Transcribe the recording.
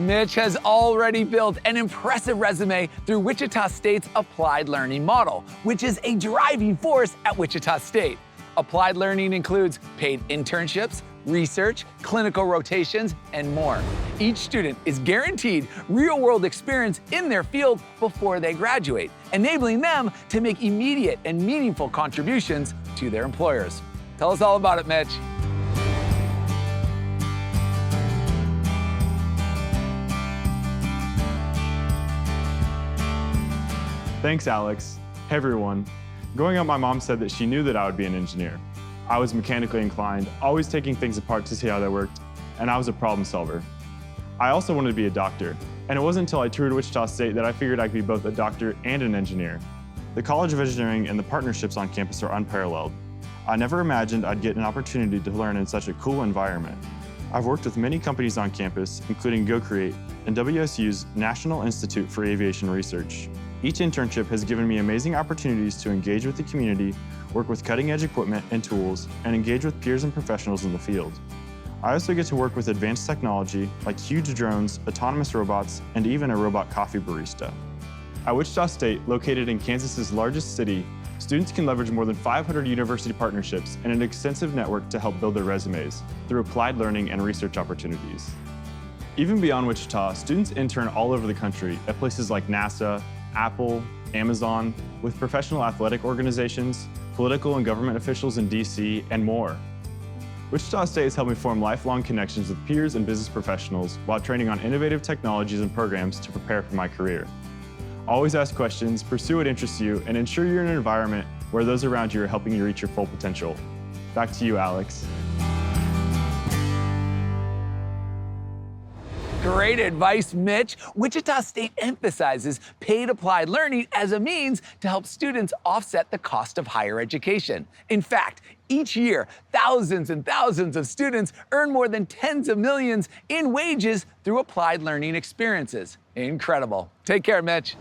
Mitch has already built an impressive resume through Wichita State's Applied Learning Model, which is a driving force at Wichita State. Applied learning includes paid internships, research, clinical rotations, and more. Each student is guaranteed real-world experience in their field before they graduate, enabling them to make immediate and meaningful contributions to their employers. Tell us all about it, Mitch. Thanks, Alex. Hey, everyone. Growing up, my mom said that she knew that I would be an engineer. I was mechanically inclined, always taking things apart to see how they worked, and I was a problem solver. I also wanted to be a doctor, and it wasn't until I toured Wichita State that I figured I could be both a doctor and an engineer. The College of Engineering and the partnerships on campus are unparalleled. I never imagined I'd get an opportunity to learn in such a cool environment. I've worked with many companies on campus, including GoCreate and WSU's National Institute for Aviation Research. Each internship has given me amazing opportunities to engage with the community, work with cutting-edge equipment and tools, and engage with peers and professionals in the field. I also get to work with advanced technology like huge drones, autonomous robots, and even a robot coffee barista. At Wichita State, located in Kansas's largest city, students can leverage more than 500 university partnerships and an extensive network to help build their resumes through applied learning and research opportunities. Even beyond Wichita, students intern all over the country at places like NASA, Apple, Amazon, with professional athletic organizations, political and government officials in DC, and more. Wichita State has helped me form lifelong connections with peers and business professionals while training on innovative technologies and programs to prepare for my career. Always ask questions, pursue what interests you, and ensure you're in an environment where those around you are helping you reach your full potential. Back to you, Alex. Great advice, Mitch. Wichita State emphasizes paid applied learning as a means to help students offset the cost of higher education. In fact, each year, thousands and thousands of students earn more than tens of millions in wages through applied learning experiences. Incredible. Take care, Mitch.